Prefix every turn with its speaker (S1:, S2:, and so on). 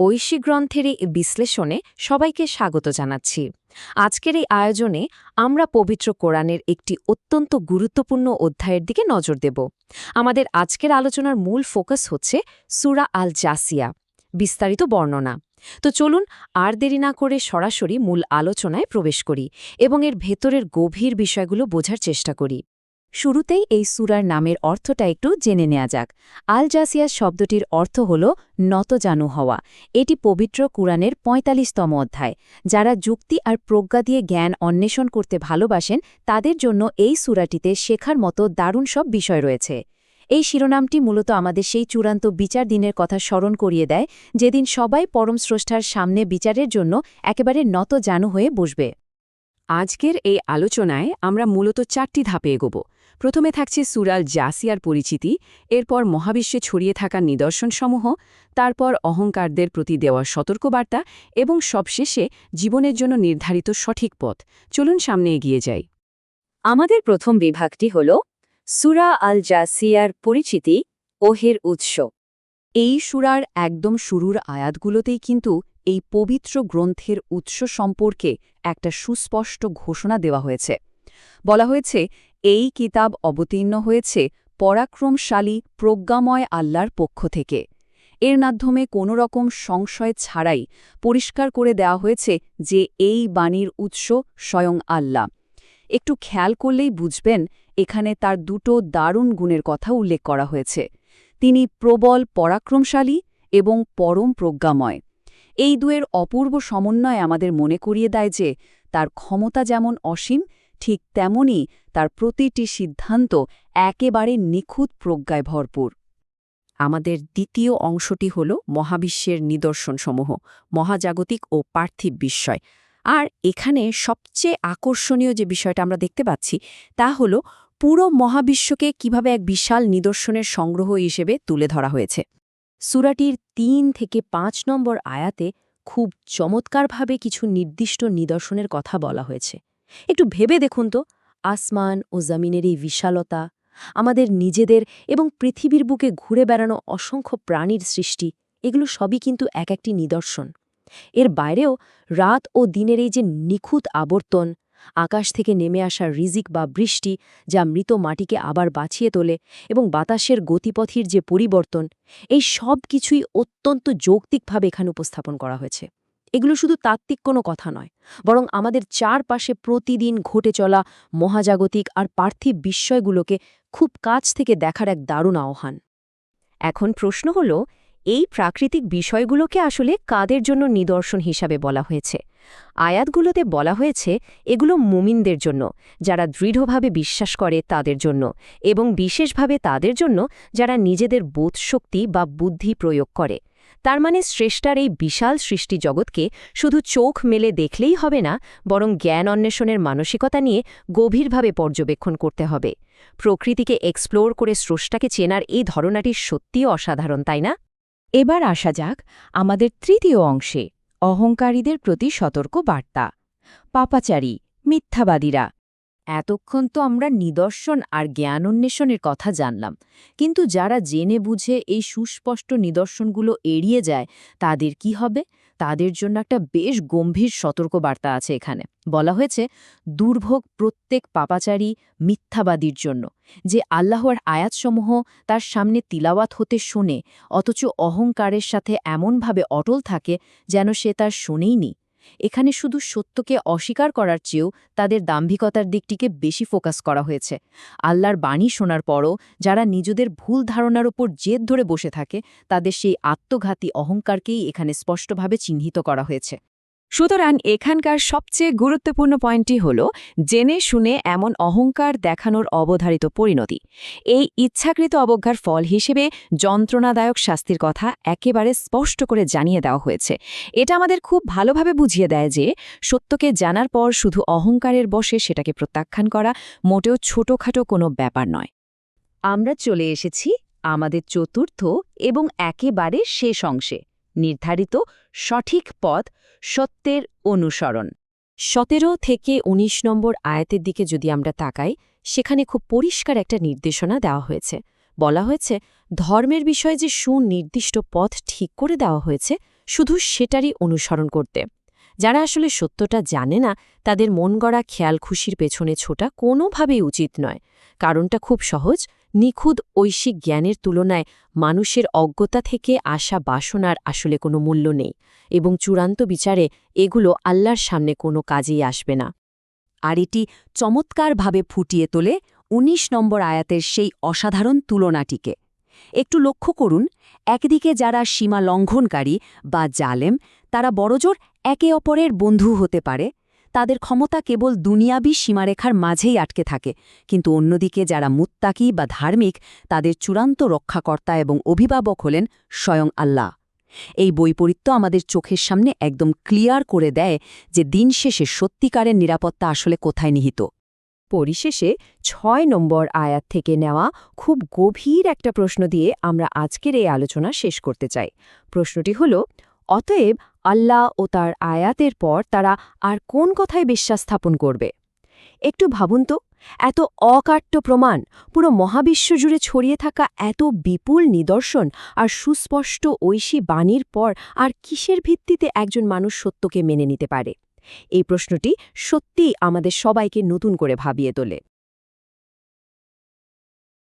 S1: ঐশী গ্রন্থের এই বিশ্লেষণে সবাইকে স্বাগত জানাচ্ছি। আজকের এই আয়োজনে আমরা পবিত্র কোরআনের একটি অত্যন্ত গুরুত্বপূর্ণ অধ্যায়ের দিকে নজর দেব। আমাদের আজকের আলোচনার মূল ফোকাস হচ্ছে সূরা আল জাসিয়া, বিস্তারিত বর্ণনা। তো চলুন আর দেরি না করে সরাসরি মূল আলোচনায় প্রবেশ করি এবং এর ভেতরের গভীর বিষয়গুলো বোঝার চেষ্টা করি। শুরুতেই এই সূরার নামের অর্থটা একটু জেনে নেওয়া যাক। আল জাসিয়া শব্দটির অর্থ হল নতজানু হওয়া। এটি পবিত্র কুরআনের ৪৫তম অধ্যায়। যারা যুক্তি আর প্রজ্ঞা দিয়ে জ্ঞান অন্বেষণ করতে ভালোবাসেন তাদের জন্য এই সূরাটিতে শেখার মতো দারুণ সব বিষয় রয়েছে। এই শিরোনামটি মূলত আমাদের সেই চূড়ান্ত বিচার দিনের কথা স্মরণ করিয়ে দেয়, যেদিন সবাই পরম স্রষ্টার সামনে বিচারের জন্য একেবারে নতজানু হয়ে বসবে।
S2: আজকের এই আলোচনায় আমরা মূলত ৪টি ধাপে এগোব। প্রথমে থাকছে সূরা আল জাসিয়ার পরিচিতি, এরপর মহাবিশ্বে ছড়িয়ে থাকা নিদর্শনসমূহ, তারপর অহংকারদের প্রতি দেওয়া সতর্কবার্তা এবং সবশেষে জীবনের জন্য নির্ধারিত সঠিক পথ। চলুন সামনে এগিয়ে যাই।
S1: আমাদের প্রথম বিভাগটি হল সূরা আল জাসিয়ার পরিচিতি, ওহের উৎস।
S2: এই সূরার একদম শুরুর আয়াতগুলোতেই কিন্তু এই পবিত্র গ্রন্থের উৎস সম্পর্কে একটা সুস্পষ্ট ঘোষণা দেওয়া হয়েছে। বলা হয়েছে, এই কিতাব অবতীর্ণ হয়েছে পরাক্রমশালী প্রজ্ঞাময় আল্লাহর পক্ষ থেকে। এর মাধ্যমে কোনো রকম সংশয় ছাড়াই পরিষ্কার করে দেওয়া হয়েছে যে এই বাণীর উৎস স্বয়ং আল্লাহ। একটু খেয়াল করলেই বুঝবেন এখানে তার দুটো দারুণ গুণের কথা উল্লেখ করা হয়েছে। তিনি প্রবল পরাক্রমশালী এবং পরম প্রজ্ঞাময়। এই দুয়ের অপূর্ব সমন্বয় আমাদের মনে করিয়ে দেয় যে তার ক্ষমতা যেমন অসীম, ঠিক তেমনি তার প্রতিটি সিদ্ধান্ত একেবারে নিখুঁত প্রজ্ঞায় ভরপুর।
S1: আমাদের দ্বিতীয় অংশটি হল মহাবিশ্বের নিদর্শনসমূহ, মহাজাগতিক ও পার্থিব বিস্ময়। আর এখানে সবচেয়ে আকর্ষণীয় যে বিষয়টা আমরা দেখতে পাচ্ছি তা হল পুরো মহাবিশ্বকে কিভাবে এক বিশাল নিদর্শনের সংগ্রহ হিসেবে তুলে ধরা হয়েছে। সূরাটির ৩ থেকে ৫ নম্বর আয়াতে খুব চমৎকারভাবে কিছু নির্দিষ্ট নিদর্শনের কথা বলা হয়েছে। একটু ভেবে দেখুন তো, আসমান ও জমিনের এই বিশালতা, আমাদের নিজেদের এবং পৃথিবীর বুকে ঘুরে বেড়ানো অসংখ্য প্রাণীর সৃষ্টি, এগুলো সবই কিন্তু এক একটি নিদর্শন। এর বাইরেও রাত ও দিনের এই যে নিখুঁত আবর্তন, আকাশ থেকে নেমে আসা রিজিক বা বৃষ্টি যা মৃত মাটিকে আবার বাঁচিয়ে তোলে, এবং বাতাসের গতিপথের যে পরিবর্তন, এই সব কিছুই অত্যন্ত যৌক্তিকভাবে এখানে উপস্থাপন করা হয়েছে। এগুলো শুধু তাত্ত্বিক কোনো কথা নয়, বরং আমাদের চারপাশে প্রতিদিন ঘটে চলা মহাজাগতিক আর পার্থিব বিস্ময়গুলোকে খুব কাছ থেকে দেখার এক দারুণ আহ্বান। এখন প্রশ্ন হল, এই প্রাকৃতিক বিষয়গুলোকে আসলে কাদের জন্য নিদর্শন হিসাবে বলা হয়েছে? আয়াতগুলোতে বলা হয়েছে এগুলো মুমিনদের জন্য, যারা দৃঢ়ভাবে বিশ্বাস করে তাদের জন্য, এবং বিশেষভাবে তাদের জন্য যারা নিজেদের বোধশক্তি বা বুদ্ধি প্রয়োগ করে। তার মানে স্রষ্টার এই বিশাল সৃষ্টি জগৎকে শুধু চোখ মেলে দেখলেই হবে না, বরং জ্ঞান অন্বেষণের মানসিকতা নিয়ে গভীরভাবে পর্যবেক্ষণ করতে হবে। প্রকৃতিকে এক্সপ্লোর করে স্রষ্টাকে চেনার এই ধারণাটি সত্যিই অসাধারণ, তাই না?
S2: এবার আসা যাক আমাদের তৃতীয় অংশে, অহংকারীদের প্রতি সতর্ক বার্তা। পাপাচারী, মিথ্যাবাদীরা।
S1: এতক্ষণ তো আমরা নিদর্শন আর জ্ঞান অন্বেষণের কথা জানলাম, কিন্তু যারা জেনে বুঝে এই সুস্পষ্ট নিদর্শনগুলো এড়িয়ে যায় তাদের কি হবে? তাদের জন্য একটা বেশ গম্ভীর সতর্কবার্তা আছে এখানে। বলা হয়েছে, দুর্ভোগ প্রত্যেক পাপাচারী মিথ্যাবাদীর জন্য, যে আল্লাহর আয়াতসমূহ তার সামনে তিলাওয়াত হতে শোনে, অথচ অহংকারের সাথে এমনভাবে অটল থাকে যেন সে তার শোনেইনি। এখানে শুধু সত্যকে অস্বীকার করার চেয়েও তাদের দাম্ভিকতার দিকটিকে বেশি ফোকাস করা হয়েছে। আল্লাহর বাণী শোনার পরও যারা নিজেদের ভুল ধারণার ওপর জেদ ধরে বসে থাকে, তাদের সেই আত্মঘাতী অহংকারকেই এখানে স্পষ্টভাবে চিহ্নিত করা হয়েছে।
S2: সুতরাং এখানকার সবচেয়ে গুরুত্বপূর্ণ পয়েন্টটি হল জেনে শুনে এমন অহংকার দেখানোর অবধারিত পরিণতি। এই ইচ্ছাকৃত অবজ্ঞার ফল হিসেবে যন্ত্রণাদায়ক শাস্তির কথা একেবারে স্পষ্ট করে জানিয়ে দেওয়া হয়েছে। এটা আমাদের খুব ভালোভাবে বুঝিয়ে দেয় যে সত্যকে জানার পর শুধু অহংকারের বশে সেটাকে প্রত্যাখ্যান করা মোটেও ছোটখাটো কোনো ব্যাপার নয়।
S1: আমরা চলে এসেছি আমাদের চতুর্থ এবং একেবারে শেষ অংশে, নির্ধারিত সঠিক পথ, সত্যের অনুসরণ। ১৭ থেকে ১৯ নম্বর আয়াতের দিকে যদি আমরা তাকাই, সেখানে খুব পরিষ্কার একটা নির্দেশনা দেওয়া হয়েছে। বলা হয়েছে, ধর্মের বিষয়ে যে সুনির্দিষ্ট পথ ঠিক করে দেওয়া হয়েছে শুধু সেটারই অনুসরণ করতে। যারা আসলে সত্যটা জানে না তাদের মন গড়া খেয়াল খুশির পেছনে ছোটা কোনোভাবেই উচিত নয়। কারণটা খুব সহজ, নিখুঁত ঐশিক জ্ঞানের তুলনায় মানুষের অজ্ঞতা থেকে আসা বাসনার আসলে কোনো মূল্য নেই, এবং চূড়ান্ত বিচারে এগুলো আল্লাহর সামনে কোনো কাজেই আসবে না।
S2: আর এটি চমৎকারভাবে ফুটিয়ে তোলে ১৯ নম্বর আয়াতের সেই অসাধারণ তুলনাটিকে। একটু লক্ষ্য করুন, একদিকে যারা সীমা লঙ্ঘনকারী বা জালেম, তারা বড়জোর একে অপরের বন্ধু হতে পারে, তাদের ক্ষমতা কেবল দুনিয়াবী সীমারেখার মাঝেই আটকে থাকে, কিন্তু অন্যদিকে যারা মুত্তাকি বা ধার্মিক, তাদের চূড়ান্ত রক্ষাকর্তা এবং অভিভাবক হলেন স্বয়ং আল্লাহ। এই বৈপরীত্য আমাদের চোখের সামনে একদম ক্লিয়ার করে দেয় যে দিন শেষে সত্যিকারের নিরাপত্তা আসলে কোথায় নিহিত।
S1: পরিশেষে ৬ নম্বর আয়াত থেকে নেওয়া খুব গভীর একটা প্রশ্ন দিয়ে আমরা আজকের এই আলোচনা শেষ করতে চাই। প্রশ্নটি হল, অতএব আল্লাহ ও তার আয়াতের পর তারা আর কোন কথায় বিশ্বাস স্থাপন করবে? একটু ভাবুন তো, এত অকাট্য প্রমাণ, পুরো মহাবিশ্ব জুড়ে ছড়িয়ে থাকা এত বিপুল নিদর্শন আর সুস্পষ্ট ঐশী বাণীর পর আর কিসের ভিত্তিতে একজন মানুষ সত্যকে মেনে নিতে পারে? এই প্রশ্নটি সত্যিই আমাদের সবাইকে নতুন করে ভাবিয়ে তোলে।